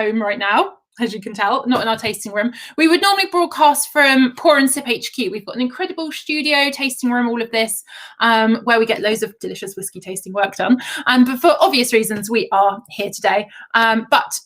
home right now, as you can tell, not in our tasting room. We would normally broadcast from Pour and Sip HQ. We've got an incredible studio, tasting room, all of this, where we get loads of delicious whiskey tasting work done. But for obvious reasons, we are here today. But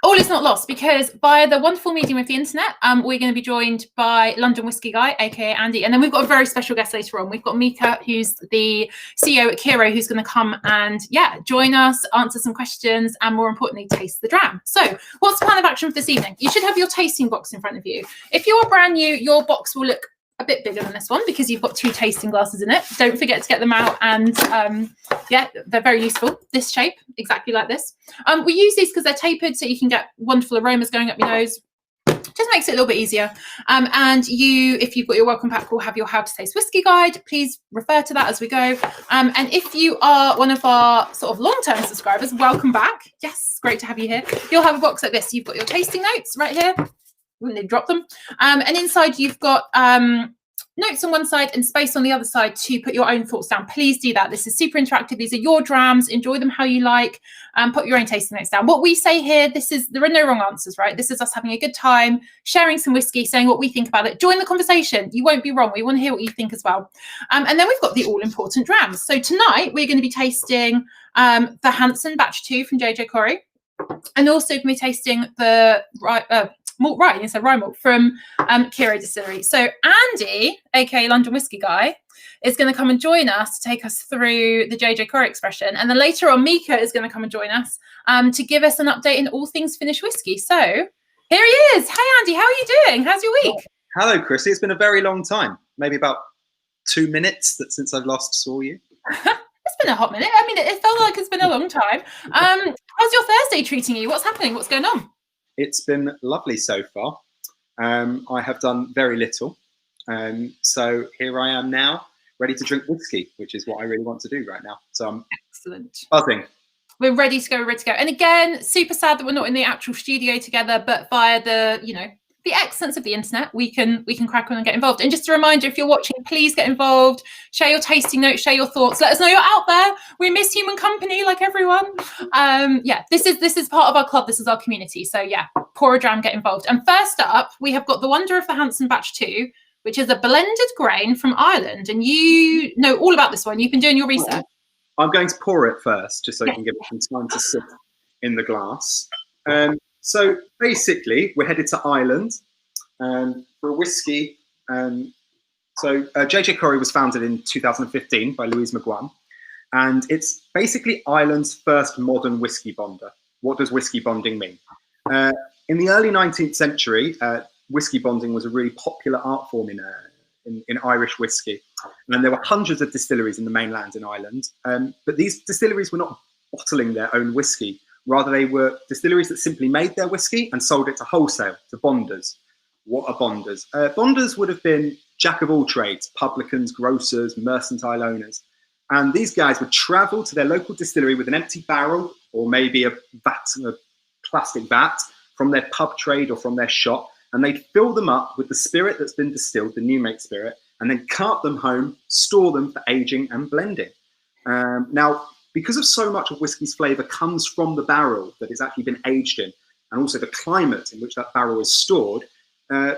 all is not lost, because via the wonderful medium of the internet, we're going to be joined by London Whiskey Guy, aka Andy, and then we've got a very special guest later on. We've got Miika, who's the CEO at Kyrö, who's going to come and join us, answer some questions, and more importantly, taste the dram. So, what's the plan of action for this evening? You should have your tasting box in front of you. If you are brand new, your box will look a bit bigger than this one because you've got 2 tasting glasses in it. Don't forget to get them out, and they're very useful. This shape, exactly like this. We use these because they're tapered, so you can get wonderful aromas going up your nose. Just makes it a little bit easier. And if you've got your welcome pack, we'll have your How to Taste Whiskey guide. Please refer to that as we go. And if you are one of our sort of long-term subscribers, welcome back. Yes, great to have you here. You'll have a box like this. You've got your tasting notes right here. Wouldn't they drop them? And inside you've got notes on one side and space on the other side to put your own thoughts down. Please do that. This is super interactive. These are your drams. Enjoy them how you like. Put your own tasting notes down. What we say here, there are no wrong answers, right? This is us having a good time, sharing some whiskey, saying what we think about it. Join the conversation. You won't be wrong. We want to hear what you think as well. And then we've got the all-important drams. So tonight we're going to be tasting the Hansen Batch 2 from JJ Corrie, and also going to be tasting the malt rye, yes, rye malt from Kyrö Distillery. So Andy, aka London Whiskey Guy, is going to come and join us to take us through the JJ Corrie expression, and then later on Miika is going to come and join us to give us an update in all things Finnish whiskey. So here he is. Hey Andy, how are you doing? How's your week? Hello Chrissy, it's been a very long time. Maybe about 2 minutes since I've last saw you. It's been a hot minute. I mean, it felt like it's been a long time. How's your Thursday treating you? What's happening? What's going on? It's been lovely so far. I have done very little. So here I am now, ready to drink whiskey, which is what I really want to do right now. So I'm excellent. Buzzing. We're ready to go, And again, super sad that we're not in the actual studio together, but via the excellence of the internet, we can crack on and get involved. And just a reminder, if you're watching, please get involved, share your tasting notes, share your thoughts, let us know you're out there. We miss human company like everyone. This is part of our club, this is our community. So pour a dram, get involved. And first up, we have got the wonder of the Hansen Batch 2, which is a blended grain from Ireland. And you know all about this one. You've been doing your research. I'm going to pour it first, just so you can give it some time to sit in the glass. So basically, we're headed to Ireland for a whiskey. So JJ Corrie was founded in 2015 by Louise McGuan, and it's basically Ireland's first modern whiskey bonder. What does whiskey bonding mean? In the early 19th century, whiskey bonding was a really popular art form in Irish whiskey, and there were hundreds of distilleries in the mainland in Ireland. But these distilleries were not bottling their own whiskey. Rather, they were distilleries that simply made their whiskey and sold it to wholesale, to bonders. What are bonders? Bonders would have been jack of all trades, publicans, grocers, mercantile owners. And these guys would travel to their local distillery with an empty barrel or maybe a plastic vat from their pub trade or from their shop, and they'd fill them up with the spirit that's been distilled, the new make spirit, and then cart them home, store them for aging and blending. Now, because of so much of whiskey's flavour comes from the barrel that it's actually been aged in, and also the climate in which that barrel is stored,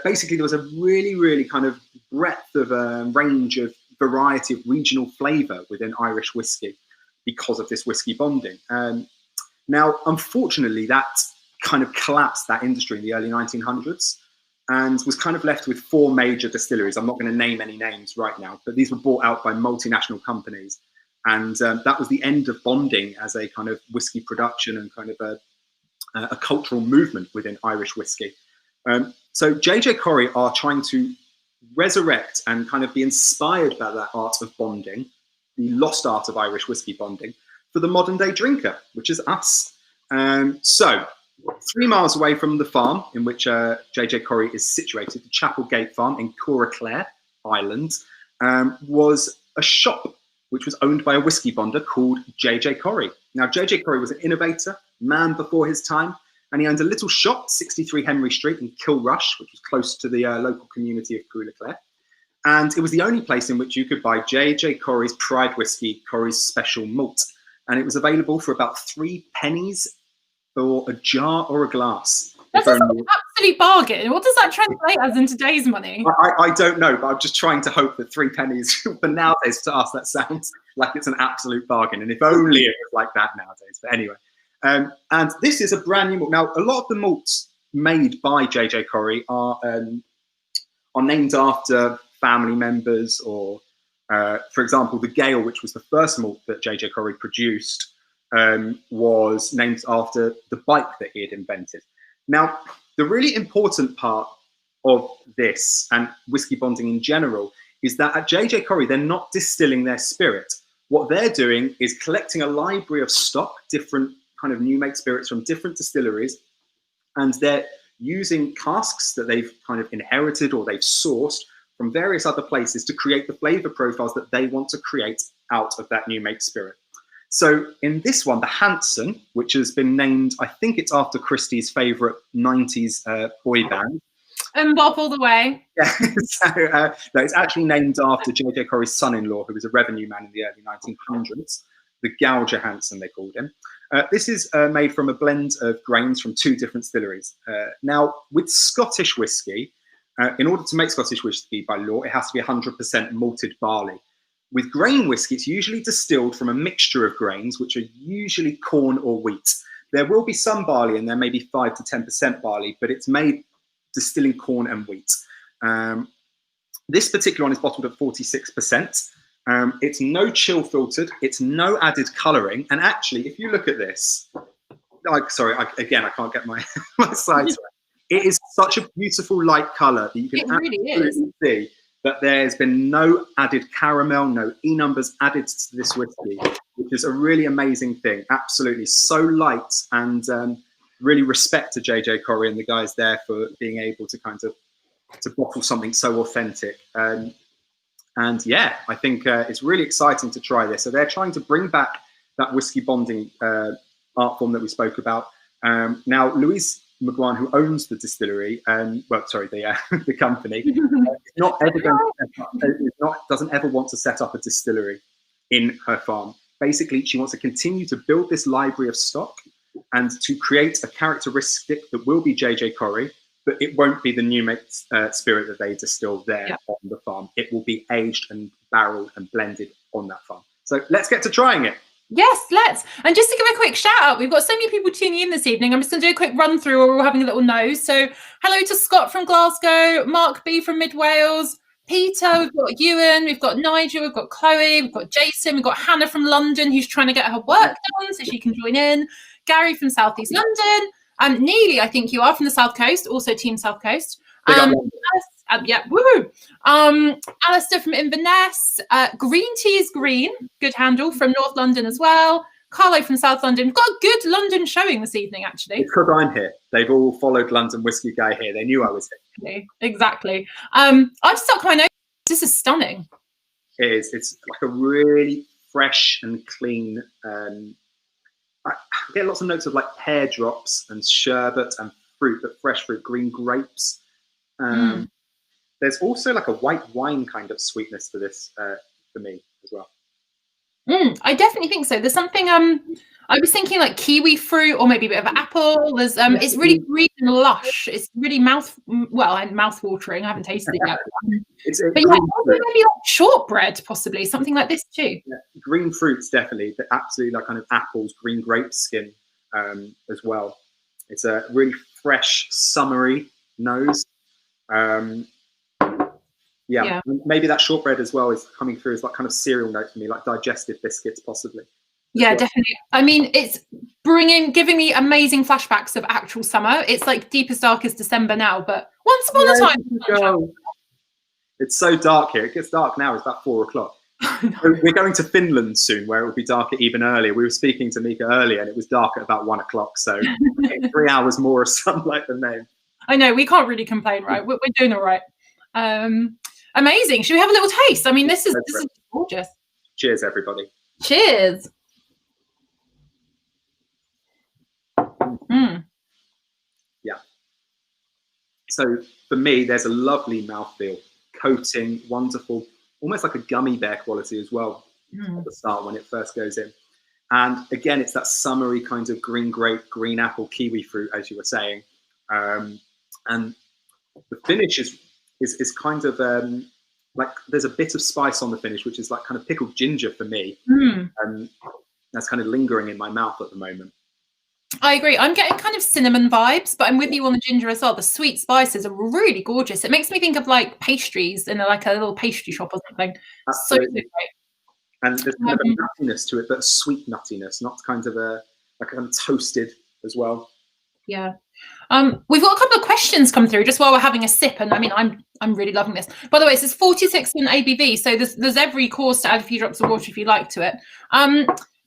basically there was a really, really kind of breadth of range of variety of regional flavour within Irish whiskey because of this whiskey bonding. Now, unfortunately, that kind of collapsed that industry in the early 1900s and was kind of left with 4 major distilleries. I'm not going to name any names right now, but these were bought out by multinational companies. And that was the end of bonding as a kind of whiskey production and kind of a cultural movement within Irish whiskey. So JJ Corrie are trying to resurrect and kind of be inspired by that art of bonding, the lost art of Irish whiskey bonding, for the modern day drinker, which is us. So 3 miles away from the farm in which JJ Corrie is situated, the Chapel Gate Farm in Kyrö, Ireland, was a shop which was owned by a whiskey bonder called JJ Corrie. Now, JJ Corrie was an innovator, man before his time, and he owned a little shop, 63 Henry Street in Kilrush, which was close to the local community of Kyrö. And it was the only place in which you could buy JJ Corrie's Pride whiskey, Corrie's Special Malt. And it was available for about 3 pennies or a jar or a glass. That's an absolute bargain. What does that translate as in today's money? I don't know, but I'm just trying to hope that 3 pennies for nowadays to us, that sounds like it's an absolute bargain. And if only it was like that nowadays. But anyway, and this is a brand new malt. Now, a lot of the malts made by JJ Corrie are named after family members, or for example, the Gale, which was the first malt that JJ Corrie produced, was named after the bike that he had invented. Now, the really important part of this and whiskey bonding in general is that at JJ Corrie, they're not distilling their spirit. What they're doing is collecting a library of stock, different kind of new make spirits from different distilleries, and they're using casks that they've kind of inherited or they've sourced from various other places to create the flavor profiles that they want to create out of that new make spirit. So in this one, the Hanson, which has been named, I think it's after Christie's favorite 90s boy band. Bop all the way. Yeah, so no, it's actually named after JJ Corrie's son-in-law, who was a revenue man in the early 1900s, the Gouger Hanson, they called him. This is made from a blend of grains from 2 different distilleries. Now, with Scottish whiskey, in order to make Scottish whiskey by law, it has to be 100% malted barley. With grain whiskey, it's usually distilled from a mixture of grains, which are usually corn or wheat. There will be some barley in there, maybe 5 to 10% barley, but it's made distilling corn and wheat. This particular one is bottled at 46%. It's no chill filtered. It's no added colouring. And actually, if you look at this, again, I can't get my slides right. It is such a beautiful light colour that you can absolutely see that there's been no added caramel, no E numbers added to this whiskey, which is a really amazing thing. Absolutely so light, and really respect to JJ Corrie and the guys there for being able to kind of to bottle something so authentic. And yeah, I think it's really exciting to try this. So they're trying to bring back that whiskey bonding art form that we spoke about. Now, Louise McGuan, who owns the distillery, the company, doesn't ever want to set up a distillery in her farm. Basically, she wants to continue to build this library of stock and to create a characteristic that will be JJ Corrie, but it won't be the new make spirit that they distill there on the farm. It will be aged and barreled and blended on that farm. So let's get to trying it. Yes, let's. And just to give a quick shout out, we've got so many people tuning in this evening. I'm just going to do a quick run through, or we're all having a little nose. So hello to Scott from Glasgow, Mark B from Mid Wales, Peter, we've got Ewan, we've got Nigel, we've got Chloe, we've got Jason, we've got Hannah from London, who's trying to get her work done so she can join in, Gary from Southeast London, Neely, I think you are from the South Coast, also Team South Coast. Yeah, woohoo! Alistair from Inverness, Green Tea's Green, good handle, from North London as well. Carlo from South London. We've got a good London showing this evening, actually. It's because I'm here. They've all followed London Whiskey Guy here. They knew I was here. Exactly. I've stuck my nose. This is stunning. It is. It's like a really fresh and clean. I get lots of notes of like pear drops and sherbet and fruit, but fresh fruit, green grapes. There's also like a white wine kind of sweetness to this for me as well. I definitely think so. There's something I was thinking like kiwi fruit or maybe a bit of apple. There's it's really green and lush. It's really mouth watering. I haven't tasted it yet. But yeah, maybe like shortbread, possibly something like this too. Yeah, green fruits definitely, but absolutely like kind of apples, green grape skin as well. It's a really fresh, summery nose. Yeah, maybe that shortbread as well is coming through as like kind of cereal note for me, like digestive biscuits possibly. Yeah, definitely. I mean, it's giving me amazing flashbacks of actual summer. It's like deepest, darkest December now, but once upon a time. It's so dark here. It gets dark now. It's about 4 o'clock. We're going to Finland soon, where it will be darker even earlier. We were speaking to Miika earlier, and it was dark at about 1 o'clock. So 3 hours more of sunlight than them. I know, we can't really complain, right? We're doing all right. Amazing. Should we have a little taste? I mean, this is gorgeous. Cheers, everybody. Cheers. Yeah. So for me, there's a lovely mouthfeel, coating, wonderful, almost like a gummy bear quality as well at the start when it first goes in. And again, it's that summery kind of green grape, green apple, kiwi fruit, as you were saying. And the finish is kind of like there's a bit of spice on the finish, which is like kind of pickled ginger for me. That's kind of lingering in my mouth at the moment. I agree. I'm getting kind of cinnamon vibes, but I'm with you on the ginger as well. The sweet spices are really gorgeous. It makes me think of like pastries in like a little pastry shop or something. So great. And there's kind of a nuttiness to it, but a sweet nuttiness, not kind of like kind of toasted as well. Yeah. We've got a couple of questions come through just while we're having a sip, and I mean, I'm really loving this. By the way, it says 46 in ABV, so there's every cause to add a few drops of water if you like to it.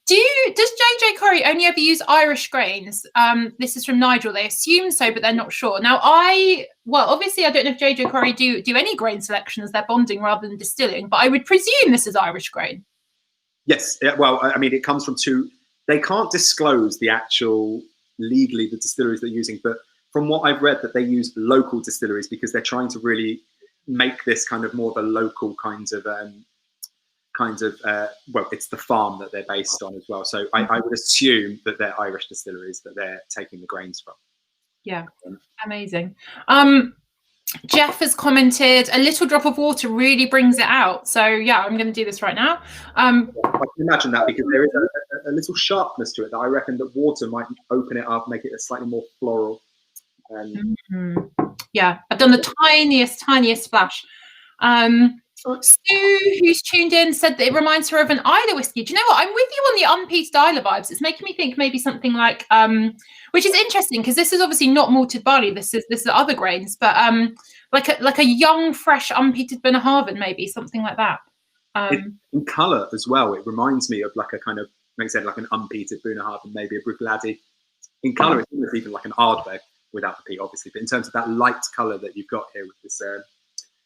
Does JJ Curry only ever use Irish grains? This is from Nigel. They assume so, but they're not sure. Now, obviously, I don't know if JJ Curry do any grain selection as they're bonding rather than distilling, but I would presume this is Irish grain. Yes. Well, I mean, it comes from two. They can't disclose the actual legally the distilleries they're using, but from what I've read, that they use local distilleries because they're trying to really make this kind of more of a local kind of. Well, it's the farm that they're based on as well. So I would assume that they're Irish distilleries that they're taking the grains from. Yeah, amazing. Jeff has commented, a little drop of water really brings it out. So yeah, I'm going to do this right now. I can imagine that because there is a little sharpness to it that I reckon that water might open it up, make it a slightly more floral. Yeah, I've done the tiniest splash. Sue, who's tuned in, said that it reminds her of an Islay whiskey. Do you know what? I'm with you on the unpeated Islay vibes. It's making me think maybe something like, which is interesting because this is obviously not malted barley. This is other grains, but like a young, fresh, unpeated Bunnahabhain, maybe something like that. In colour as well, it reminds me of like a kind of, like I said, like an unpeated Bunnahabhain, maybe a Bruichladdich. In colour, it's even like an Ardbeg without the peat, obviously. But in terms of that light colour that you've got here with this.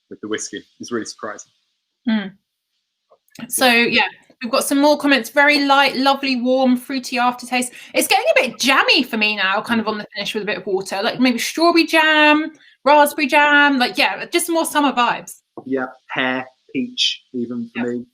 With the whiskey, it's really surprising. So yeah, we've got some more comments. Very light, lovely, warm, fruity aftertaste. It's getting a bit jammy for me now, kind of on the finish with a bit of water, like maybe strawberry jam, raspberry jam, like just more summer vibes. Yeah, pear, peach, even for me.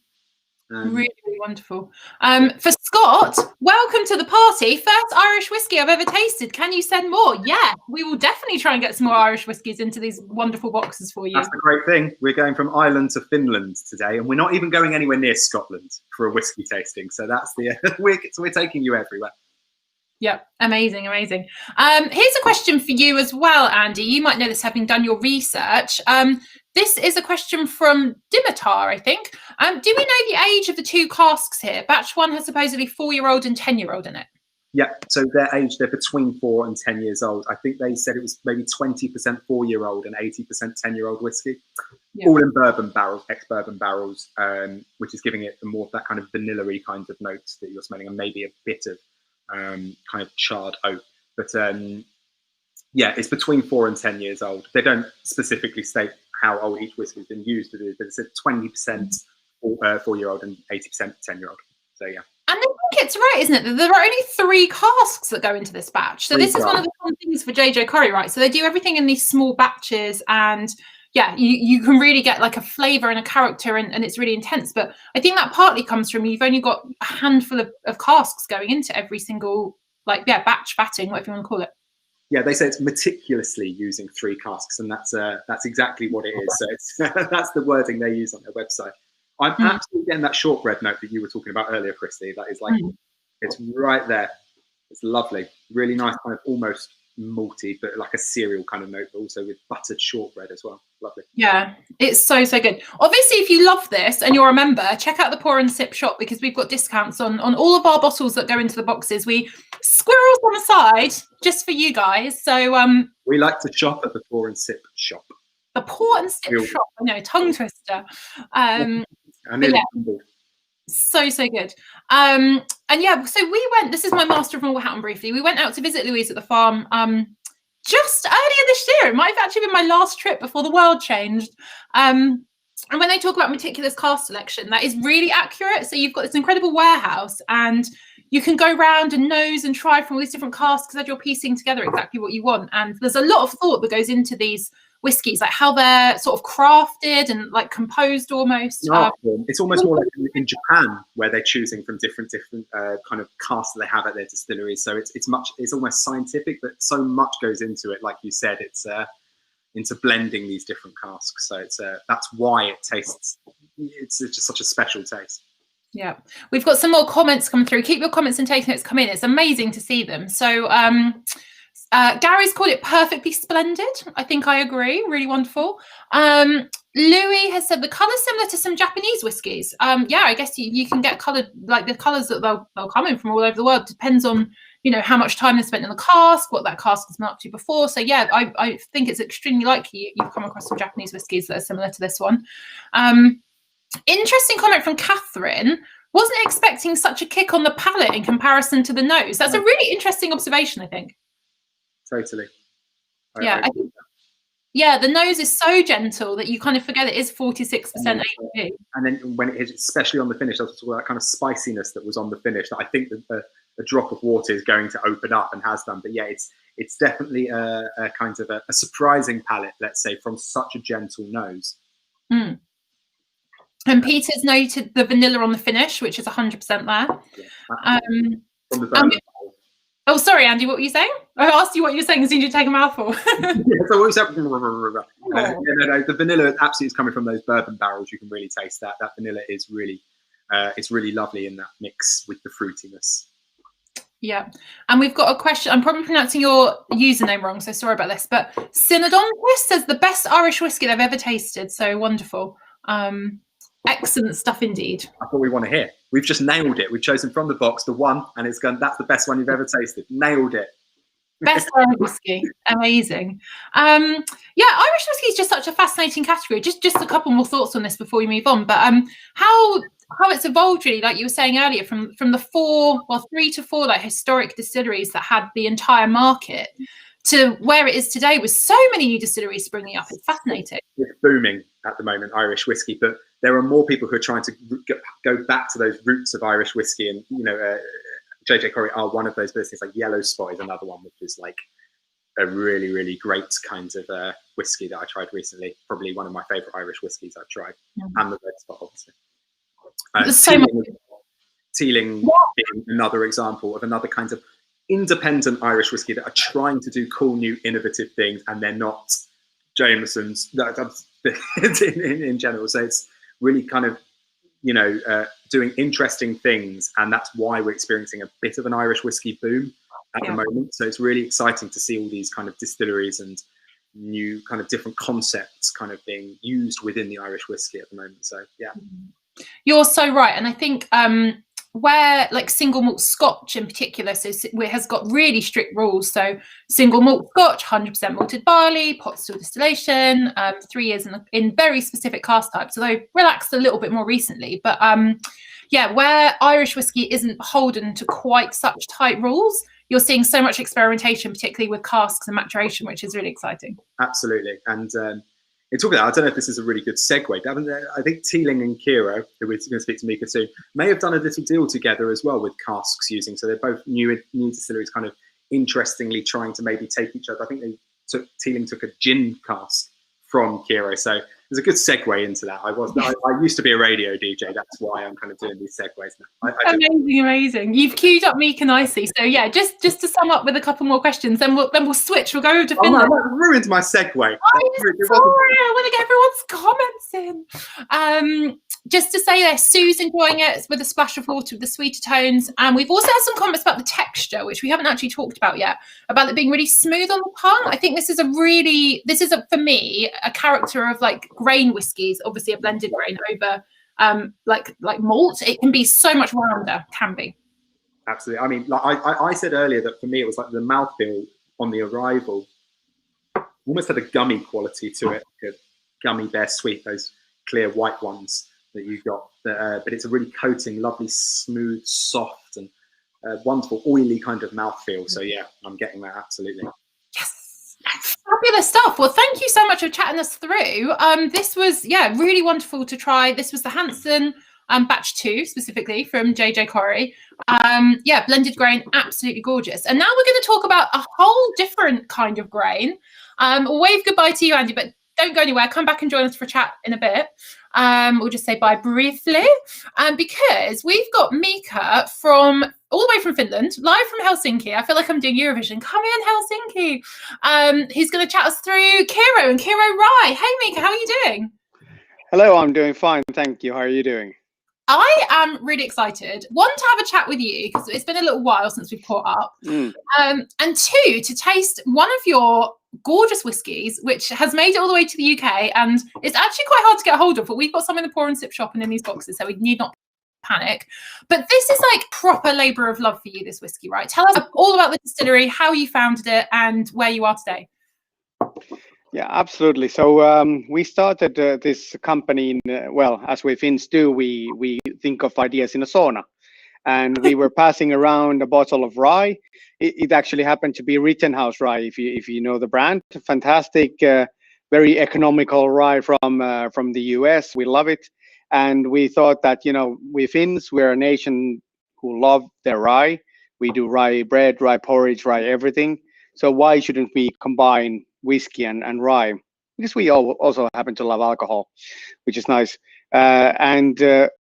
Really, really wonderful. For Scott, welcome to the party. First Irish whiskey I've ever tasted. Can you send more? Yeah, we will definitely try and get some more Irish whiskies into these wonderful boxes for you. That's a great thing. We're going from Ireland to Finland today, and we're not even going anywhere near Scotland for a whiskey tasting. So that's we're taking you everywhere. Yeah, amazing. Here's a question for you as well, Andy. You might know this having done your research. This is a question from Dimitar, I think. Do we know the age of the two casks here? Batch one has supposedly 4-year-old and 10-year-old in it. Yeah, so they're between 4 and 10 years old. I think they said it was maybe 20% 4-year-old and 80% 10-year-old whiskey. Yeah. All in bourbon barrels, ex-bourbon barrels, which is giving it more of that kind of vanilla-y kind of notes that you're smelling, and maybe a bit of kind of charred oak. But yeah, it's between 4 and 10 years old. They don't specifically state how old each whiskey has been used to do, but it's 20% 4-year-old and 80% 10-year-old. So yeah. And I think it's right, isn't it? That there are only 3 casks that go into this batch. So this is one of the fun things for JJ Curry, right? So they do everything in these small batches, and yeah, you can really get like a flavour and a character, and it's really intense. But I think that partly comes from you've only got a handful of casks going into every single batch batting, whatever you want to call it. Yeah, they say it's meticulously using 3 casks, and that's exactly what it is. So it's that's the wording they use on their website. I'm absolutely getting that shortbread note that you were talking about earlier, Christy. That is like it's right there. It's lovely, really nice, kind of almost malty, but like a cereal kind of note, but also with buttered shortbread as well. Lovely. Yeah, it's so good. Obviously, if you love this and you're a member, check out the Pour and Sip shop because we've got discounts on all of our bottles that go into the boxes. We squirrels on the side just for you guys. So we like to shop at the Pour and Sip shop. The Pour and Sip shop. I know, tongue twister. So good. And yeah, so we went, this is my Master of Malthaven briefly. We went out to visit Louise at the farm just earlier this year. It might have actually been my last trip before the world changed. And when they talk about meticulous cask selection, that is really accurate. So you've got this incredible warehouse and you can go around and nose and try from all these different casks as you're piecing together exactly what you want. And there's a lot of thought that goes into these whiskies, like how they're sort of crafted and like composed almost. It's almost more like in Japan, where they're choosing from different kind of casks that they have at their distilleries. So it's almost scientific, but so much goes into it. Like you said, it's into blending these different casks. So that's why it tastes. It's just such a special taste. Yeah, we've got some more comments coming through. Keep your comments and take notes come in. It's amazing to see them. So Gary's called it perfectly splendid. I think I agree. Really wonderful. Louis has said the colour's similar to some Japanese whiskies. Yeah, I guess you can get coloured, like the colours that they'll come in from all over the world. Depends on, you know, how much time they spent in the cask, what that cask has been up to before. So yeah, I think it's extremely likely you've come across some Japanese whiskies that are similar to this one. Interesting comment from Catherine. Wasn't expecting such a kick on the palate in comparison to the nose. That's a really interesting observation, I think. Totally. I think, yeah, the nose is so gentle that you kind of forget it is 46% ABV. And then when it hits, especially on the finish, I was talking about that kind of spiciness that was on the finish that I think that a drop of water is going to open up and has done. But yeah, it's definitely a kind of a surprising palate, let's say, from such a gentle nose. Mm. And Peter's noted the vanilla on the finish, which is 100% there. Yeah, from the oh, sorry, Andy, what were you saying? I asked you what you were saying as soon as you take a mouthful. Yeah, so what was that? No, the vanilla absolutely is coming from those bourbon barrels. You can really taste that. That vanilla is really, it's really lovely in that mix with the fruitiness. Yeah, and we've got a question. I'm probably pronouncing your username wrong, so sorry about this. But Synodontis says the best Irish whiskey they've ever tasted. So wonderful. Excellent stuff indeed. That's what we want to hear. We've just nailed it. We've chosen from the box the one, and it's gone. That's the best one you've ever tasted. Nailed it. Best Irish whiskey. Amazing. Yeah, Irish whiskey is just such a fascinating category. Just a couple more thoughts on this before we move on. But how it's evolved really, like you were saying earlier, from the 3 to 4 like historic distilleries that had the entire market to where it is today with so many new distilleries springing up. It's fascinating. It's booming at the moment, Irish whiskey, but there are more people who are trying to go back to those roots of Irish whiskey. And, you know, JJ Corrie are one of those businesses, like Yellow Spot is another one, which is like a really, really great kind of whiskey that I tried recently. Probably one of my favourite Irish whiskies I've tried. Mm-hmm. And the Red Spot, obviously. Teeling being another example of another kind of independent Irish whiskey that are trying to do cool, new, innovative things, and they're not Jameson's in general. So it's really kind of, you know, doing interesting things, and that's why we're experiencing a bit of an Irish whiskey boom at the moment. So it's really exciting to see all these kind of distilleries and new kind of different concepts kind of being used within the Irish whiskey at the moment. So yeah, you're so right. And I think where like single malt Scotch in particular, so it has got really strict rules. So single malt Scotch, 100% malted barley, pot still distillation, 3 years in very specific cask types. So they relaxed a little bit more recently, but yeah, where Irish whiskey isn't beholden to quite such tight rules, you're seeing so much experimentation, particularly with casks and maturation, which is really exciting. Absolutely. And in talking about, I don't know if this is a really good segue, but I think Teeling and Kyrö, who we're going to speak to Miika soon, may have done a little deal together as well with casks using. So they're both new distilleries, kind of interestingly trying to maybe take each other. I think Teeling took a gin cask from Kyrö. So there's a good segue into that. I used to be a radio DJ. That's why I'm kind of doing these segues now. Amazing. You've queued up Miika nicely. So yeah, just to sum up with a couple more questions, then we'll switch. We'll go over to Finland. No, that ruined my segue. Sorry, I want to get everyone's comments in. Just to say that Sue's enjoying it with a splash of water with the sweeter tones. And we've also had some comments about the texture, which we haven't actually talked about yet, about it being really smooth on the tongue. I think this is for me, a character of like grain whiskies, obviously a blended grain over like malt. It can be so much rounder, can be. Absolutely. I mean, like I said earlier that for me, it was like the mouthfeel on the arrival almost had a gummy quality to it, like a gummy bear sweet, those clear white ones that you got, but it's a really coating, lovely, smooth, soft, and wonderful, oily kind of mouthfeel. So yeah, I'm getting that absolutely. Yes, fabulous stuff. Well, thank you so much for chatting us through. This was really wonderful to try. This was the Hansen batch 2 specifically from JJ Corrie. Yeah, blended grain, absolutely gorgeous. And now we're going to talk about a whole different kind of grain. Wave goodbye to you, Andy, but don't go anywhere. Come back and join us for a chat in a bit. We'll just say bye briefly, because we've got Miika from all the way from Finland, live from Helsinki. I feel like I'm doing Eurovision. Come in, Helsinki. He's going to chat us through Kyrö and Kyrö rye. Hey, Miika, how are you doing? Hello, I'm doing fine, thank you. How are you doing? I am really excited. One, to have a chat with you, because it's been a little while since we've caught up. And two, to taste one of your gorgeous whiskies, which has made it all the way to the UK, and it's actually quite hard to get a hold of, but we've got some in the pour and sip shop and in these boxes, so we need not panic. But this is like proper labour of love for you, this whiskey, right? Tell us all about the distillery, how you founded it, and where you are today. Yeah, absolutely. So we started this company in, well, as we Finns do, we think of ideas in a sauna. And we were passing around a bottle of rye. It actually happened to be Rittenhouse rye, if you know the brand. Fantastic, very economical rye from the US. We love it. And we thought that, you know, we Finns, we're a nation who love their rye. We do rye bread, rye porridge, rye everything. So why shouldn't we combine whiskey and rye? Because we also happen to love alcohol, which is nice. That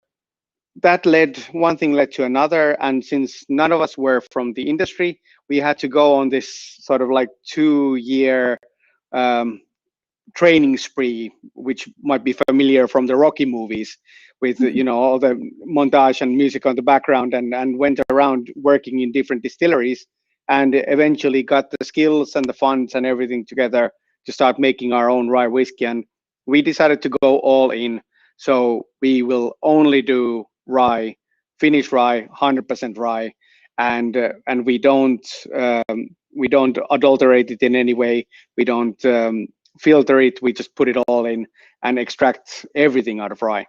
one thing led to another. And since none of us were from the industry, we had to go on this sort of like 2-year training spree, which might be familiar from the Rocky movies, with you know, all the montage and music on the background, and went around working in different distilleries, and eventually got the skills and the funds and everything together to start making our own rye whiskey. And we decided to go all in. So we will only do rye, Finnish rye, 100% rye, and we don't adulterate it in any way. We don't filter it. We just put it all in and extract everything out of rye.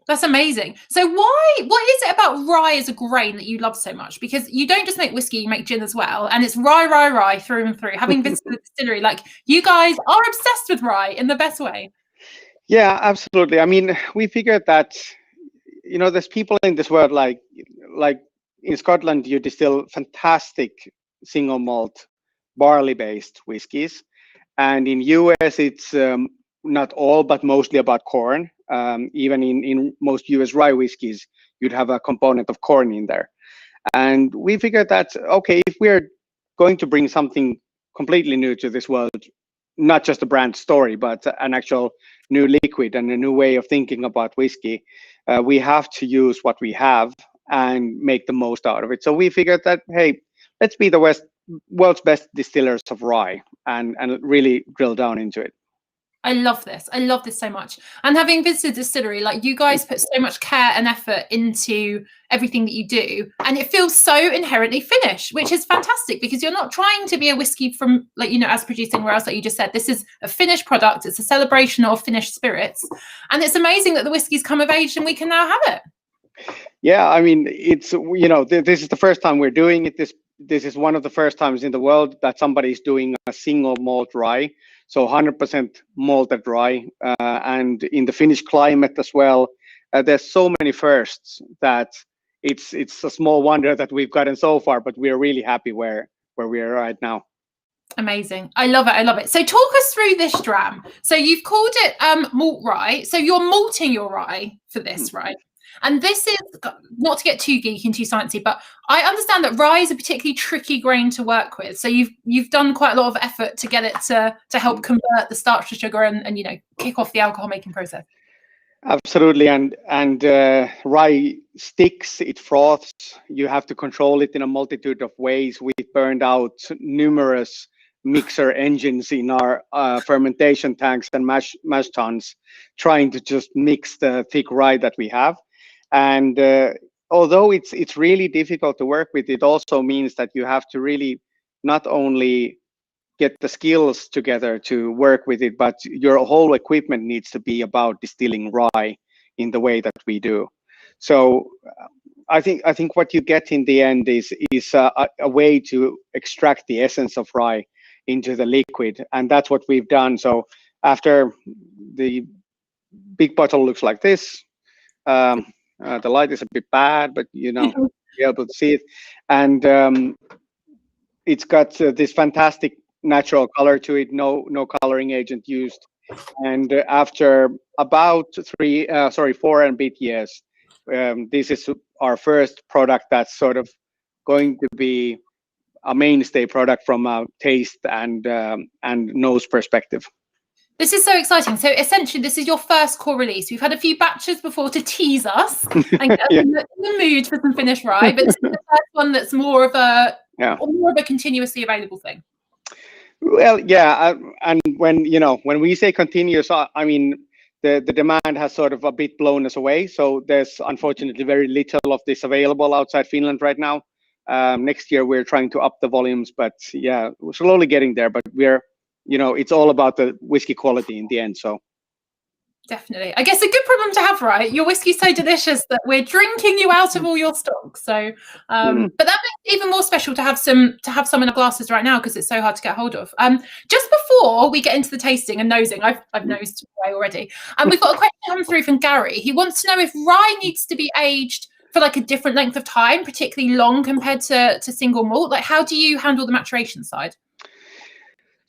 That's amazing. So what is it about rye as a grain that you love so much? Because you don't just make whiskey, you make gin as well. And it's rye through and through. Having visited the distillery, like, you guys are obsessed with rye in the best way. Yeah, absolutely. I mean, we figured that, you know, there's people in this world, like in Scotland, you distill fantastic single malt barley based whiskies. And in US, it's not all, but mostly about corn. Even in most US rye whiskies, you'd have a component of corn in there. And we figured that, okay, if we're going to bring something completely new to this world, not just a brand story, but an actual new liquid and a new way of thinking about whiskey, we have to use what we have and make the most out of it. So we figured that, hey, let's be the world's best distillers of rye and really drill down into it. I love this. I love this so much. And having visited the distillery, like, you guys put so much care and effort into everything that you do, and it feels so inherently Finnish, which is fantastic, because you're not trying to be a whiskey from, like, you know, as produced anywhere else, like you just said. This is a Finnish product. It's a celebration of Finnish spirits, and it's amazing that the whiskey's come of age and we can now have it. Yeah, I mean, it's, you know, this is the first time we're doing it. This is one of the first times in the world that somebody's doing a single malt rye, so 100% malted rye, and in the Finnish climate as well. There's so many firsts that it's a small wonder that we've gotten so far, but we're really happy where we are right now. Amazing. I love it. I love it. So talk us through this dram. So you've called it malt rye. So you're malting your rye for this, right? And this is, not to get too geeky and too sciencey, but I understand that rye is a particularly tricky grain to work with. So you've done quite a lot of effort to get it to help convert the starch to sugar and you know, kick off the alcohol making process. Absolutely, and rye sticks, it froths. You have to control it in a multitude of ways. We've burned out numerous mixer engines in our fermentation tanks and mash tuns, trying to just mix the thick rye that we have. And although it's really difficult to work with, it also means that you have to really not only get the skills together to work with it, but your whole equipment needs to be about distilling rye in the way that we do. So I think what you get in the end is a way to extract the essence of rye into the liquid, and that's what we've done. So after the big bottle looks like this, The light is a bit bad, but you know, be able to see it. And it's got this fantastic natural color to it, no coloring agent used. And after about 4 and a bit years, this is our first product that's sort of going to be a mainstay product from a taste and nose perspective. This is so exciting. So essentially, this is your first core release. We've had a few batches before to tease us and get us in the mood for some Finnish rye, but this is the first one that's more of a continuously available thing. Well, yeah, and when we say continuous, I mean the demand has sort of a bit blown us away. So there's unfortunately very little of this available outside Finland right now. Next year we're trying to up the volumes, but yeah, we're slowly getting there. But we're, it's all about the whiskey quality in the end. So definitely, I guess a good problem to have, right? Your whiskey's so delicious that we're drinking you out of all your stock. So, but that makes it even more special to have some in our glasses right now because it's so hard to get hold of. Just before we get into the tasting and nosing, I've nosed away already. And we've got a question come through from Gary. He wants to know if rye needs to be aged for like a different length of time, particularly long compared to single malt. Like, how do you handle the maturation side?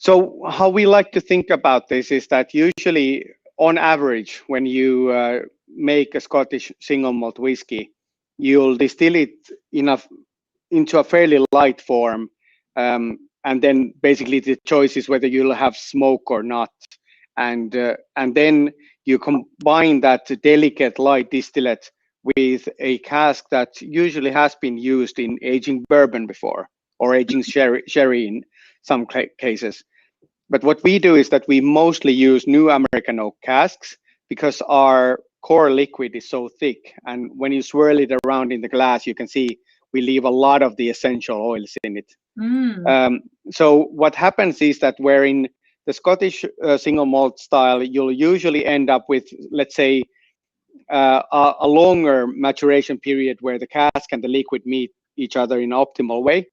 So how we like to think about this is that usually, on average, when you make a Scottish single malt whiskey, you'll distill it into a fairly light form, and then basically the choice is whether you'll have smoke or not, and then you combine that delicate light distillate with a cask that usually has been used in aging bourbon before or aging sherry in some cases. But what we do is that we mostly use new American oak casks because our core liquid is so thick. And when you swirl it around in the glass, you can see we leave a lot of the essential oils in it. So what happens is that where in the Scottish single malt style, you'll usually end up with, let's say, a longer maturation period where the cask and the liquid meet each other in an optimal way.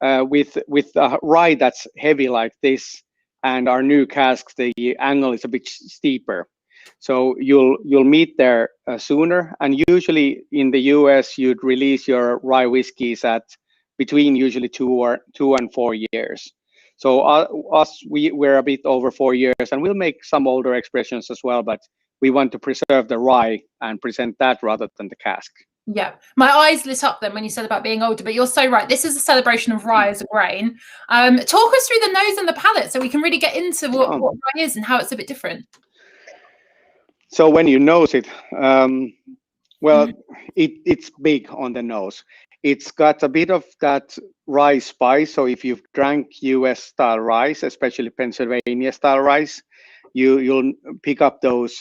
With a rye that's heavy like this, and our new casks, the angle is a bit steeper, so you'll meet there sooner. And usually in the US, you'd release your rye whiskies at between usually 2 and 4 years. So we're a bit over 4 years, and we'll make some older expressions as well, but we want to preserve the rye and present that rather than the cask. Yeah, my eyes lit up then when you said about being older, but you're so right. This is a celebration of rye as a grain. Talk us through the nose and the palate so we can really get into what rye is and how it's a bit different. So when you nose it, it's big on the nose. It's got a bit of that rye spice. So if you've drank US style rice, especially Pennsylvania style rice, you'll pick up those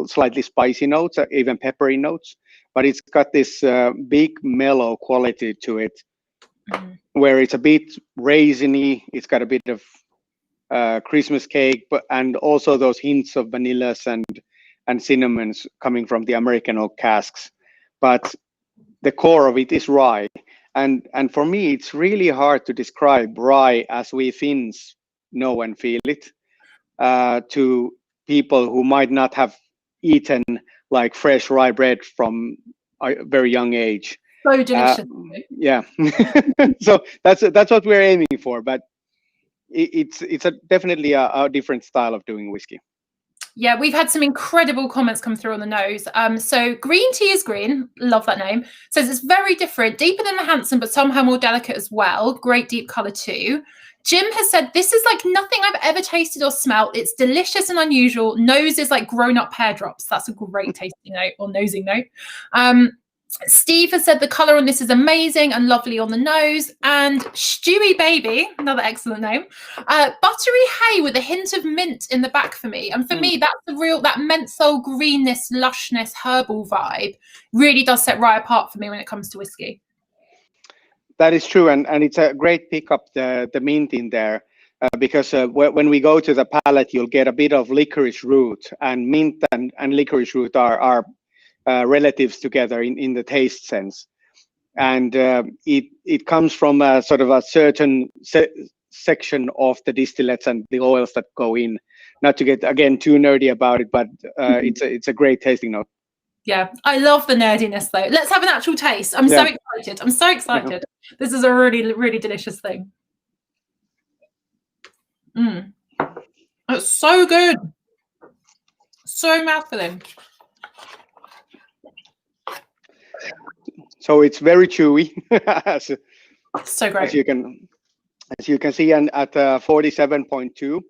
slightly spicy notes, even peppery notes. But it's got this big mellow quality to it, where it's a bit raisiny. It's got a bit of Christmas cake, and also those hints of vanillas and cinnamons coming from the American oak casks. But the core of it is rye, and for me, it's really hard to describe rye as we Finns know and feel it to people who might not have eaten like fresh rye bread from a very young age. So delicious. Yeah. So that's what we're aiming for, but it's definitely a different style of doing whiskey. Yeah, we've had some incredible comments come through on the nose. So Green Tea is Green, love that name. Says it's very different, deeper than the Handsome, but somehow more delicate as well. Great deep color too. Jim has said, this is like nothing I've ever tasted or smelt. It's delicious and unusual. Nose is like grown-up pear drops. That's a great tasting note or nosing note. Steve has said the colour on this is amazing and lovely on the nose. And Stewie Baby, another excellent name. Buttery hay with a hint of mint in the back for me. And for me, that's the real, that menthol greenness, lushness, herbal vibe really does set rye apart for me when it comes to whiskey. That is true, and it's a great pickup, the mint in there, because when we go to the palate, you'll get a bit of licorice root, and mint and licorice root are relatives together in the taste sense, and it comes from a sort of a certain section of the distillates and the oils that go in. Not to get again too nerdy about it, but it's a great tasting note. Yeah, I love the nerdiness though. Let's have an actual taste. I'm so excited. I'm so excited. This is a really, really delicious thing. It's so good. So mouthfilling. So it's very chewy, so great. As you can see, and at 47.2,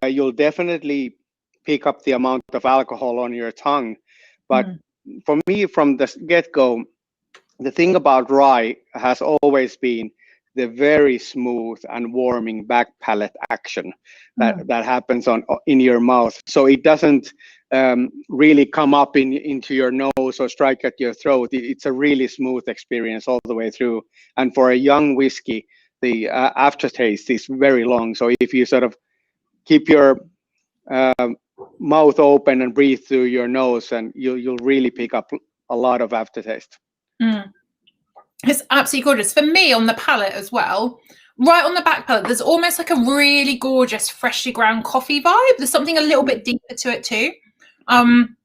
you'll definitely pick up the amount of alcohol on your tongue. But for me, from the get-go, the thing about rye has always been the very smooth and warming back palate action that happens in your mouth. So it doesn't really come up into your nose or strike at your throat. It's a really smooth experience all the way through. And for a young whiskey, the aftertaste is very long. So if you sort of keep your mouth open and breathe through your nose, and you'll really pick up a lot of aftertaste. It's absolutely gorgeous. For me, on the palate as well, right on the back palate, there's almost like a really gorgeous, freshly ground coffee vibe. There's something a little bit deeper to it too. And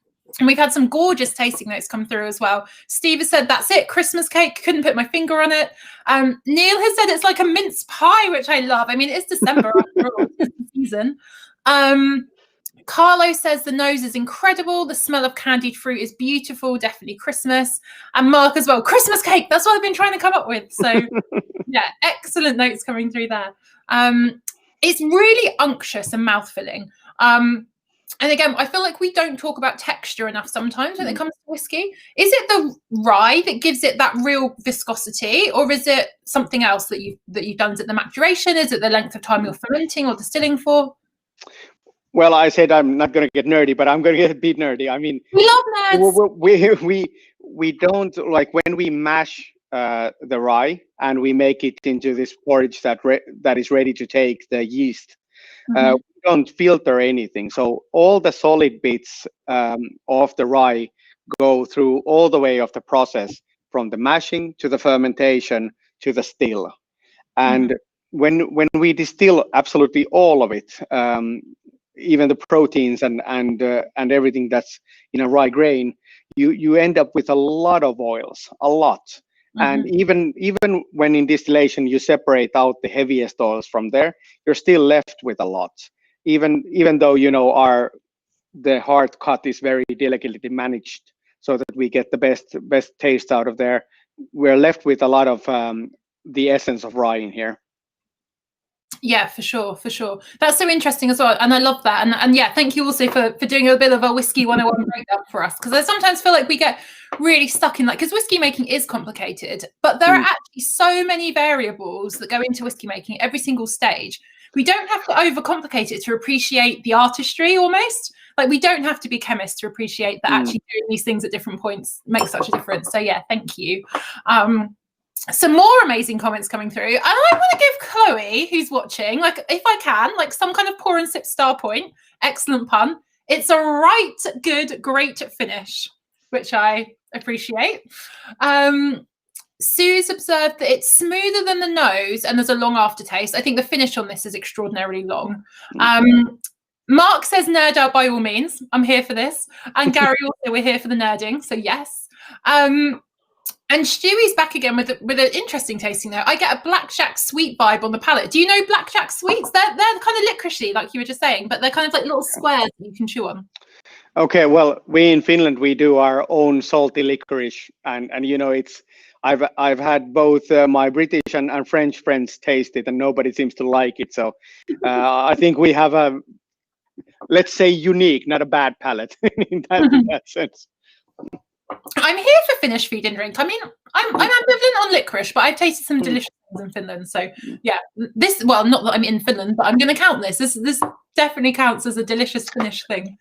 we've had some gorgeous tasting notes come through as well. Steve has said, that's it, Christmas cake, couldn't put my finger on it. Neil has said it's like a mince pie, which I love. I mean, it's December after all, it's the season. Carlo says the nose is incredible. The smell of candied fruit is beautiful. Definitely Christmas. And Mark as well. Christmas cake. That's what I've been trying to come up with. So yeah, excellent notes coming through there. It's really unctuous and mouthfilling. And again, I feel like we don't talk about texture enough sometimes when it comes to whiskey. Is it the rye that gives it that real viscosity, or is it something else that you've done? Is it the maturation? Is it the length of time you're fermenting or distilling for? Well, I said I'm not going to get nerdy, but I'm going to get a bit nerdy. I mean, we love nerds. We don't, like, when we mash the rye and we make it into this porridge that is ready to take the yeast. We don't filter anything. So all the solid bits of the rye go through all the way of the process, from the mashing to the fermentation to the still. And when we distill absolutely all of it, even the proteins and everything that's in a rye grain, you end up with a lot of oils, a lot. And even when in distillation you separate out the heaviest oils from there, you're still left with a lot. Even though, you know, the hard cut is very delicately managed so that we get the best taste out of there, we're left with a lot of the essence of rye in here. Yeah, for sure. That's so interesting as well, and I love that. And yeah, thank you also for doing a bit of a whiskey 101 breakdown for us, because I sometimes feel like we get really stuck in, like, because whiskey making is complicated, but there are actually so many variables that go into whiskey making at every single stage. We don't have to overcomplicate it to appreciate the artistry almost. Like, we don't have to be chemists to appreciate that actually doing these things at different points makes such a difference. So yeah, thank you. Some more amazing comments coming through, and I want to give Chloe, who's watching, like, if I can, like, some kind of pour and sip star point. Excellent pun. It's a right good, great finish, which I appreciate. Sue's observed that it's smoother than the nose and there's a long aftertaste. I think the finish on this is extraordinarily long. Mark says nerd out by all means. I'm here for this. And Gary also, we're here for the nerding, so yes. And Stewie's back again with an interesting tasting though. I get a blackjack sweet vibe on the palate. Do you know blackjack sweets? They're kind of licoricey, like you were just saying, but they're kind of like little squares that you can chew on. Okay, well, we in Finland, we do our own salty licorice, and you know, it's I've had both my British and French friends taste it, and nobody seems to like it. So I think we have a, let's say, unique, not a bad palate in that sense. I'm here for Finnish food and drink. I mean, I'm ambivalent on licorice, but I've tasted some delicious things in Finland. So yeah, this, well, not that I'm in Finland, but I'm going to count this. This definitely counts as a delicious Finnish thing.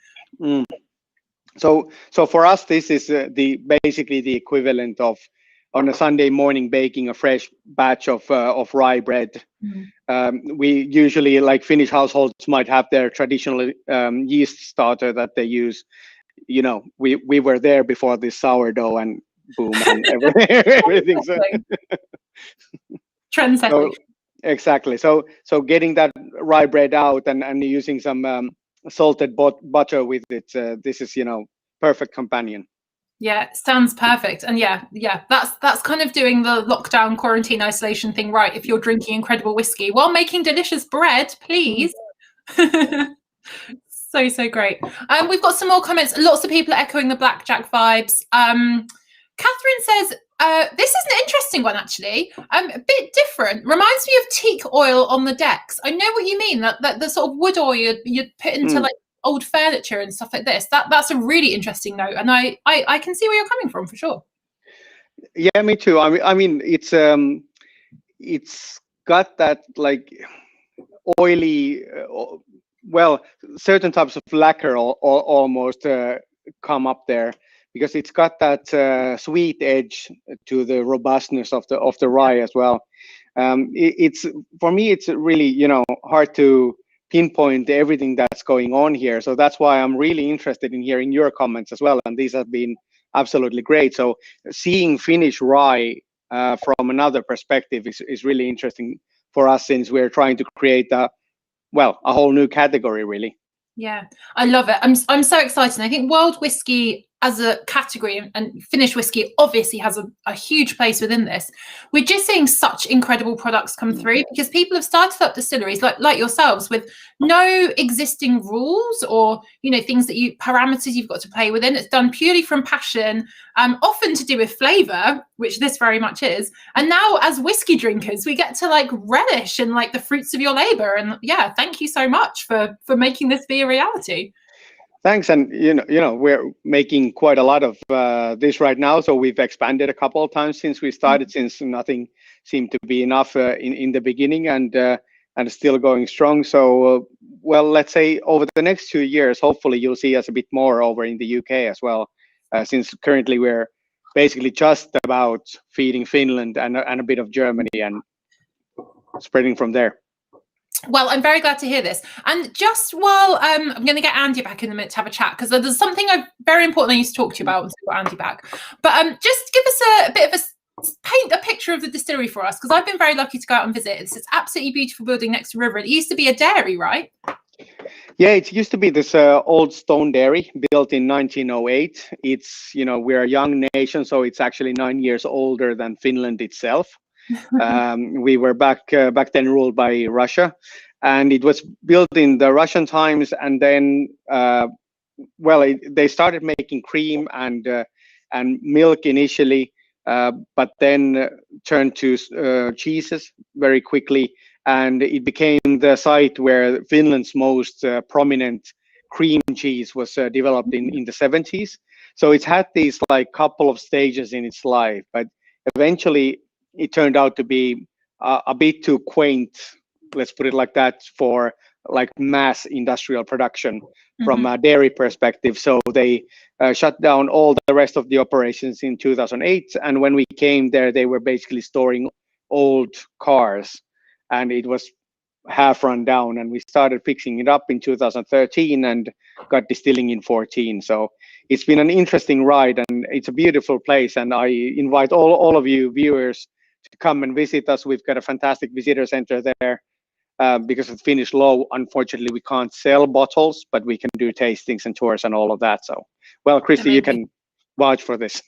So for us, this is basically the equivalent of, on a Sunday morning, baking a fresh batch of rye bread. We usually, like, Finnish households might have their traditional yeast starter that they use. You know, we were there before this sourdough and boom and everything. So, trendsetting. So, exactly. So getting that rye bread out and using some salted butter with it. This is, you know, perfect companion. Yeah, sounds perfect. And yeah, that's kind of doing the lockdown quarantine isolation thing right. If you're drinking incredible whiskey while making delicious bread, please. So great. We've got some more comments. Lots of people are echoing the blackjack vibes. Catherine says, this is an interesting one, actually. A bit different. Reminds me of teak oil on the decks. I know what you mean, that the sort of wood oil you'd put into like old furniture and stuff like this. That's a really interesting note. And I can see where you're coming from, for sure. Yeah, me too. I mean, it's got that like oily, well, certain types of lacquer almost come up there, because it's got that sweet edge to the robustness of the rye as well. It's, for me, it's really hard to pinpoint everything that's going on here. So that's why I'm really interested in hearing your comments as well. And these have been absolutely great. So seeing Finnish rye from another perspective is really interesting for us, since we're trying to create a whole new category, really. Yeah, I love it. I'm so excited. I think world whiskey as a category, and Finnish whiskey obviously has a huge place within this. We're just seeing such incredible products come through, because people have started up distilleries like yourselves with no existing rules or things that parameters you've got to play within. It's done purely from passion, often to do with flavor, which this very much is. And now as whiskey drinkers, we get to like relish in like the fruits of your labor. And yeah, thank you so much for making this be a reality. Thanks. And we're making quite a lot of this right now, so we've expanded a couple of times since we started, since nothing seemed to be enough in the beginning, and still going strong. So let's say over the next 2 years, hopefully you'll see us a bit more over in the UK as well, since currently we're basically just about feeding Finland and a bit of Germany, and spreading from there. Well, I'm very glad to hear this. And just while I'm going to get Andy back in a minute to have a chat, because there's something very important I used to talk to you about once we got Andy back. But just give us a bit of paint a picture of the distillery for us, because I've been very lucky to go out and visit. It's this absolutely beautiful building next to the river. It used to be a dairy, right? Yeah, it used to be this old stone dairy built in 1908. It's, we're a young nation, so it's actually 9 years older than Finland itself. We were back then ruled by Russia, and it was built in the Russian times. And then, they started making cream and milk initially, but then turned to cheeses very quickly, and it became the site where Finland's most prominent cream cheese was developed in the 70s. So it's had these like couple of stages in its life, but eventually it turned out to be a bit too quaint, let's put it like that, for like mass industrial production from a dairy perspective. So they shut down all the rest of the operations in 2008. And when we came there, they were basically storing old cars, and it was half run down. And we started fixing it up in 2013 and got distilling in 2014. So it's been an interesting ride, and it's a beautiful place. And I invite all of you viewers to come and visit us. We've got a fantastic visitor center there. Because of Finnish law, unfortunately, we can't sell bottles, but we can do tastings and tours and all of that. So, Christy, you can vouch for this.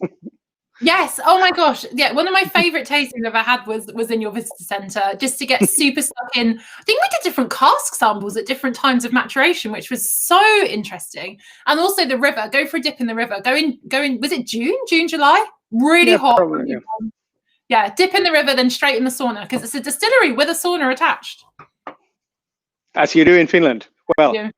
Yes. Oh my gosh. Yeah. One of my favorite tastings I've ever had was in your visitor center, just to get super stuck in. I think we did different cask samples at different times of maturation, which was so interesting. And also the river, go for a dip in the river, go in, was it June, July? Really hot. Probably, yeah. Dip in the river, then straight in the sauna, because it's a distillery with a sauna attached. As you do in Finland. Well,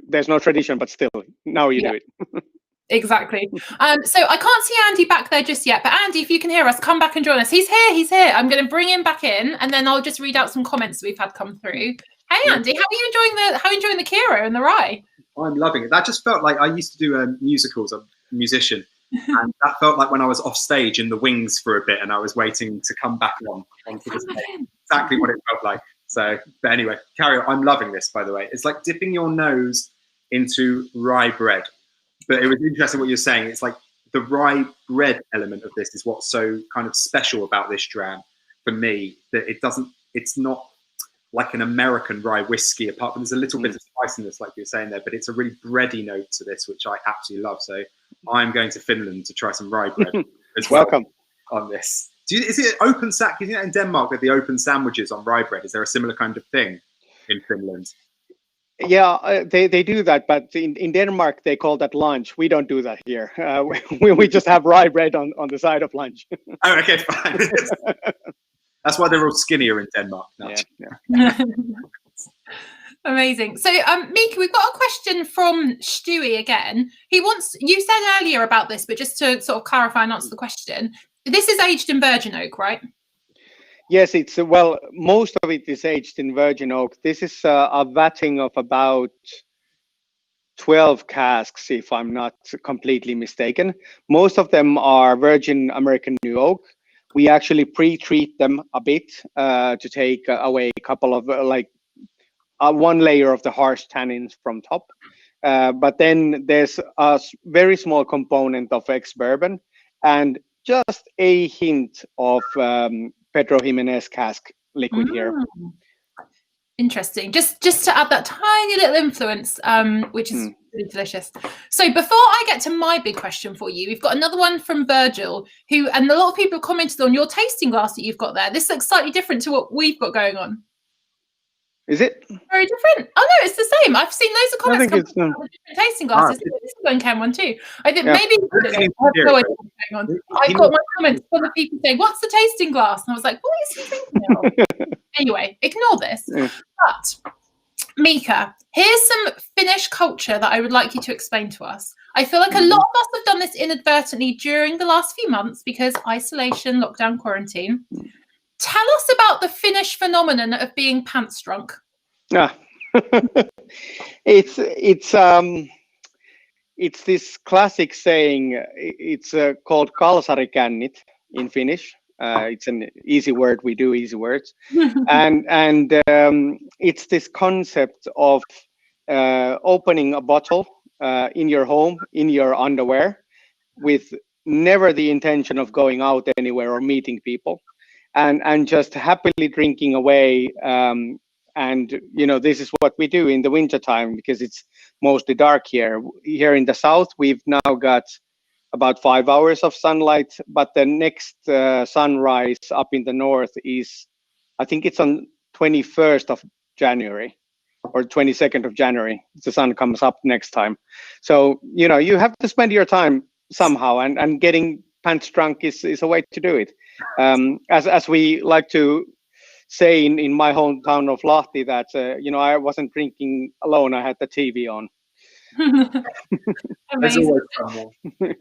there's no tradition, but still, now you do it. Exactly. So I can't see Andy back there just yet, but Andy, if you can hear us, come back and join us. He's here. I'm going to bring him back in, and then I'll just read out some comments we've had come through. Hey, Andy, how are you enjoying the Kyrö and the rye? I'm loving it. That just felt like I used to do musicals. I'm a musician, and that felt like when I was off stage in the wings for a bit, and I was waiting to come back onto the stage. Exactly what it felt like. So, but anyway, carry on. I'm loving this, by the way. It's like dipping your nose into rye bread. But it was interesting what you're saying. It's like the rye bread element of this is what's so kind of special about this dram for me, that it's not like an American rye whiskey, apart from there's a little bit of spiciness, like you were saying there, but it's a really bready note to this, which I absolutely love. So I'm going to Finland to try some rye bread as well. Welcome On this. Is it open sack? Is it in Denmark with the open sandwiches on rye bread? Is there a similar kind of thing in Finland? Yeah, they do that, but in Denmark they call that lunch. We don't do that here. We just have rye bread on the side of lunch. Oh, okay, fine. That's why they're all skinnier in Denmark now. Yeah. Amazing. So, Miika, we've got a question from Stewie again. You said earlier about this, but just to sort of clarify and answer the question, this is aged in virgin oak, right? Yes, well, most of it is aged in virgin oak. This is a vatting of about 12 casks, if I'm not completely mistaken. Most of them are virgin American new oak. We actually pre-treat them a bit to take away a couple of one layer of the harsh tannins from top. But then there's a very small component of ex-bourbon and just a hint of Pedro Jimenez cask liquid here. Interesting. Just to add that tiny little influence, which is really delicious. So before I get to my big question for you, we've got another one from Virgil, and a lot of people have commented on your tasting glass that you've got there. This looks slightly different to what we've got going on. Is it? Very different. Oh no, it's the same. I've seen loads of comments coming on different tasting glasses. This is going cam one too. I think maybe I've got my comments from the people saying, "What's the tasting glass?" And I was like, "What is he thinking of?" Anyway, ignore this. Yeah. But Miika, here's some Finnish culture that I would like you to explain to us. I feel like a lot of us have done this inadvertently during the last few months because isolation, lockdown, quarantine. Tell us about the Finnish phenomenon of being pants drunk. Yeah, it's this classic saying. It's called kalsarikännit in Finnish. It's an easy word. We do easy words, and it's this concept of opening a bottle in your home in your underwear, with never the intention of going out anywhere or meeting people. And just happily drinking away. And this is what we do in the winter time because it's mostly dark here. Here in the south, we've now got about 5 hours of sunlight, but the next sunrise up in the north is, I think it's on 21st of January or 22nd of January. The sun comes up next time. So, you have to spend your time somehow, and getting pants drunk is a way to do it. As we like to say in my hometown of Lahti, that I wasn't drinking alone. I had the TV on. Amazing.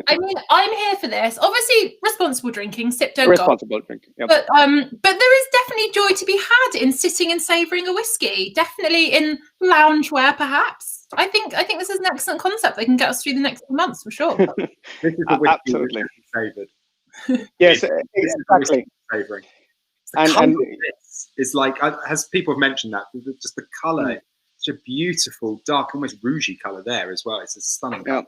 I mean, I'm here for this. Obviously, responsible drinking, sip, don't responsible drinking. Yep. But there is definitely joy to be had in sitting and savouring a whiskey. Definitely in loungewear, perhaps. I think this is an excellent concept. They can get us through the next few months for sure. This is a whiskey absolutely savoured. Yes, exactly. Savouring. And it's like, as people have mentioned that, just the colour, such a beautiful, dark, almost rougey colour there as well. It's a stunning colour.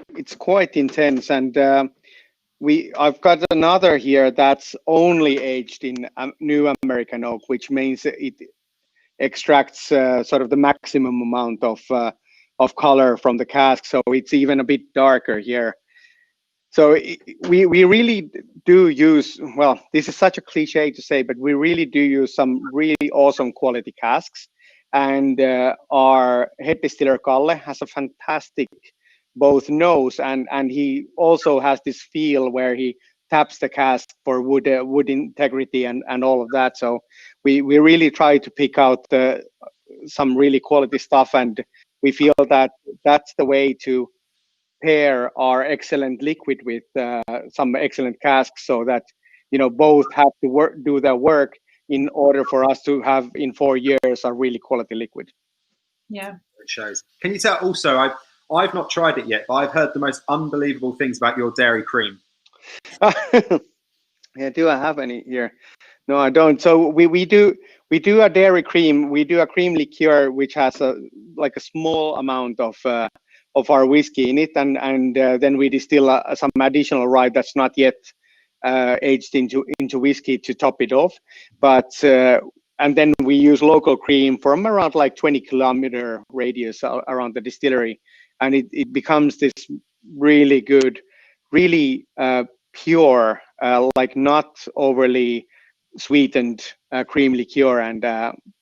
It's quite intense, and I've got another here that's only aged in new American oak, which means it extracts sort of the maximum amount of color from the cask, so it's even a bit darker here. So we really do use, well, this is such a cliche to say, but we really do use some really awesome quality casks. And our head distiller Kalle has a fantastic both nose, and he also has this feel where he taps the cask for wood integrity and all of that. So we really try to pick out some really quality stuff, and we feel that that's the way to pair our excellent liquid with some excellent casks, so that both have to do their work in order for us to have in 4 years a really quality liquid. Yeah, it shows. Can you tell also? I've not tried it yet, but I've heard the most unbelievable things about your dairy cream. Yeah, do I have any here? No, I don't. So we do a dairy cream. We do a cream liqueur which has a small amount of our whiskey in it, and then we distill some additional rye that's not yet aged into whiskey to top it off. But and then we use local cream from around 20 kilometer radius around the distillery, and it becomes this really good, really pure, like not overly sweetened cream liqueur, and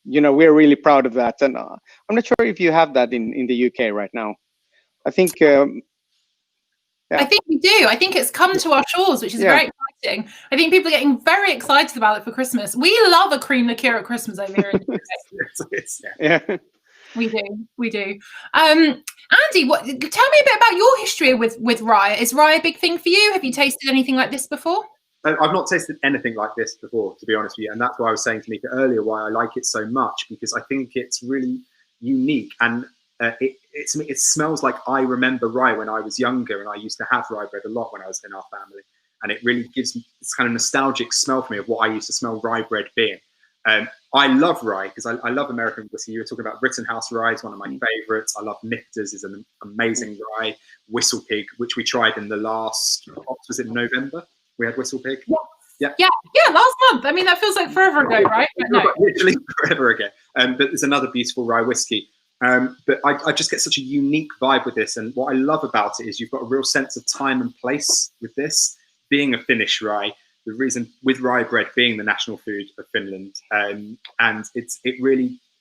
we're really proud of that. And I'm not sure if you have that in the UK right now. I think I think we do. I think it's come to our shores, which is very exciting. I think people are getting very excited about it for Christmas. We love a cream liqueur at Christmas over here in the UK. Yeah. We do. Andy, tell me a bit about your history with rye. Is rye a big thing for you? Have you tasted anything like this before? I've not tasted anything like this before, to be honest with you, and that's why I was saying to Miika earlier why I like it so much, because I think it's really unique, and it smells like I remember rye when I was younger, and I used to have rye bread a lot when I was in our family, and it really gives me this kind of nostalgic smell for me of what I used to smell rye bread being. I love rye because I love American whiskey. You were talking about Rittenhouse rye, is one of my favorites. I love Michter's, is an amazing rye. Whistle Pig, which we tried in the last, was it November? We had Whistle Pig. Yeah, last month. I mean, that feels like forever ago, right? But no. Literally forever ago. But there's another beautiful rye whiskey. But I just get such a unique vibe with this. And what I love about it is you've got a real sense of time and place with this, being a Finnish rye. The reason with rye bread being the national food of Finland, and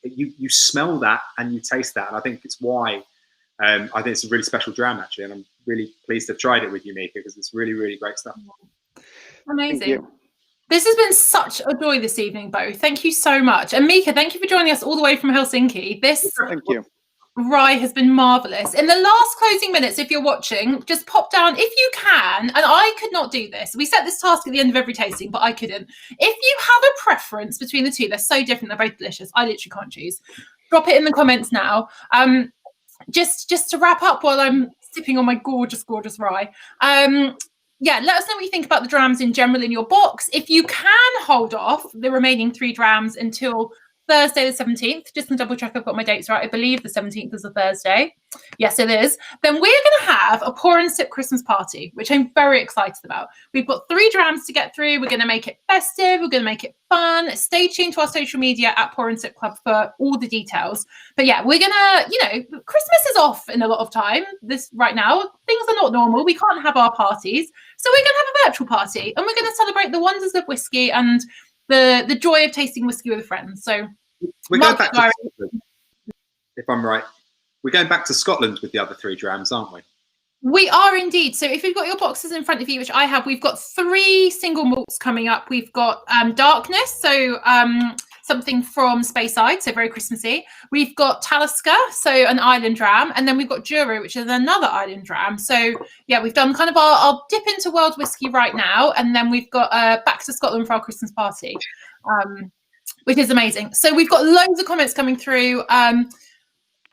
you smell that and you taste that, and I think it's why I think it's a really special dram actually, and I'm really pleased to have tried it with you, Miika, because it's really, really great stuff. Amazing. This has been such a joy this evening, both. Thank you so much, and Miika, thank you for joining us all the way from Helsinki. Thank you. Rye has been marvelous. In the last closing minutes, if you're watching, just pop down if you can. And I could not do this. We set this task at the end of every tasting, but I couldn't. If you have a preference between the two, they're so different. They're both delicious. I literally can't choose. Drop it in the comments now. Just to wrap up while I'm sipping on my gorgeous, gorgeous rye. Yeah, let us know what you think about the drams in general in your box. If you can hold off the remaining 3 drams until Thursday the 17th, just to double check I've got my dates right. I believe the 17th is a Thursday. Yes, it is. Then we're going to have a pour and sip Christmas party, which I'm very excited about. We've got 3 drams to get through. We're going to make it festive. We're going to make it fun. Stay tuned to our social media at Pour and Sip Club for all the details. But yeah, we're going to, Christmas is off in a lot of time. Right now, things are not normal. We can't have our parties. So we're going to have a virtual party, and we're going to celebrate the wonders of whiskey and the joy of tasting whiskey with friends. So we're going back to Scotland, if I'm right. We're going back to Scotland with the other 3 drams, aren't we? We are indeed. So if you've got your boxes in front of you, which I have, we've got 3 single malts coming up. We've got Darkness, so something from Speyside, so very Christmassy. We've got Talisker, so an island dram, and then we've got Kyrö, which is another island dram. So yeah, we've done kind of our dip into world whiskey right now, and then we've got back to Scotland for our Christmas party, which is amazing. So we've got loads of comments coming through.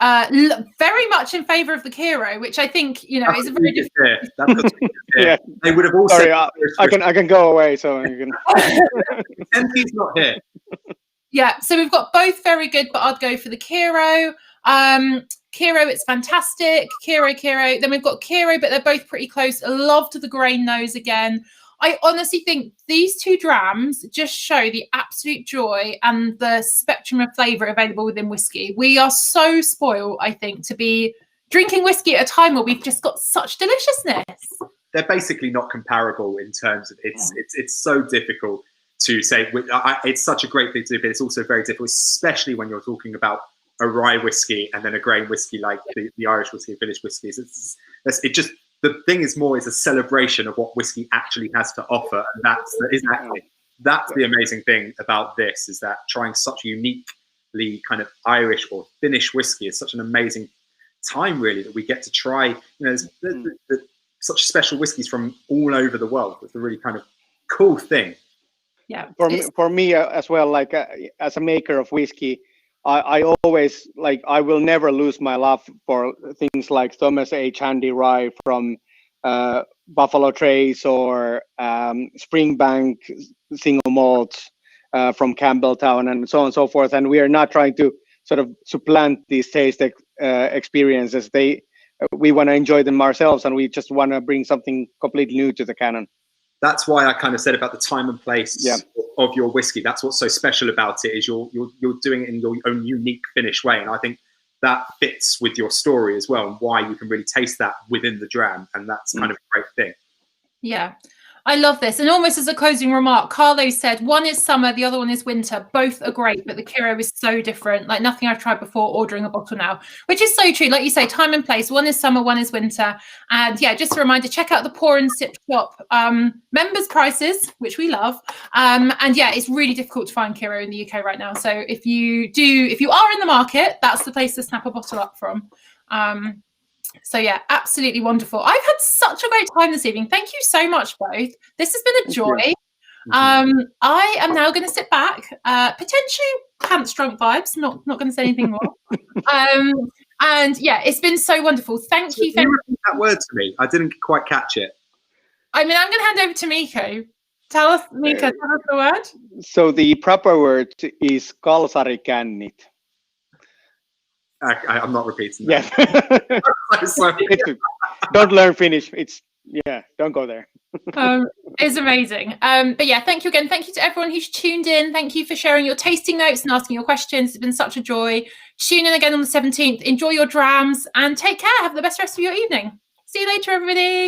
Very much in favour of the Kyrö, which I think is a very different. Yeah, they would have all Sorry, said. I can go away, so you can. MP's not here. Yeah, so we've got both very good, but I'd go for the Kyrö. Kyrö, it's fantastic. Kyrö. Then we've got Kyrö, but they're both pretty close. Love to the grain nose again. I honestly think these 2 drams just show the absolute joy and the spectrum of flavour available within whiskey. We are so spoiled, I think, to be drinking whiskey at a time where we've just got such deliciousness. They're basically not comparable in terms of it's so difficult to say. It's such a great thing to do, but it's also very difficult, especially when you're talking about a rye whiskey and then a grain whiskey like the Irish whiskey, Finnish whiskies. The thing is more is a celebration of what whiskey actually has to offer, and that's the amazing thing about this, is that trying such uniquely kind of Irish or Finnish whiskey is such an amazing time, really, that we get to try. There's such special whiskies from all over the world. It's a really kind of cool thing. Yeah. For me as well, like as a maker of whiskey, I always I will never lose my love for things like Thomas H. Handy rye from Buffalo Trace, or Springbank single malt from Campbelltown, and so on and so forth. And we are not trying to sort of supplant these taste experiences. We want to enjoy them ourselves, and we just want to bring something completely new to the canon. That's why I kind of said about the time and place of your whiskey. That's what's so special about it, is you're doing it in your own unique Finnish way. And I think that fits with your story as well, and why you can really taste that within the dram, and that's kind of a great thing. Yeah, I love this. And almost as a closing remark, Carlo said one is summer, the other one is winter. Both are great, but the Kyrö is so different. Like nothing I've tried before ordering a bottle now, which is so true. Like you say, time and place. One is summer, one is winter. And yeah, just a reminder, check out the Pour and Sip shop members prices, which we love. And yeah, it's really difficult to find Kyrö in the UK right now. So if you are in the market, that's the place to snap a bottle up from. So yeah, absolutely wonderful. I've had such a great time this evening. Thank you so much, both. This has been a joy. I am now going to sit back, potentially pants drunk vibes. Not going to say anything more. And yeah, it's been so wonderful. Thank you. Can you repeat that word to me? I didn't quite catch it. I mean, I'm going to hand over to Miika. Tell us the word. So the proper word is kalsarikännit. I'm not repeating that. Yes. Don't learn Finnish. Don't go there. It's amazing. But yeah, thank you again. Thank you to everyone who's tuned in. Thank you for sharing your tasting notes and asking your questions. It's been such a joy. Tune in again on the 17th. Enjoy your drams and take care. Have the best rest of your evening. See you later, everybody.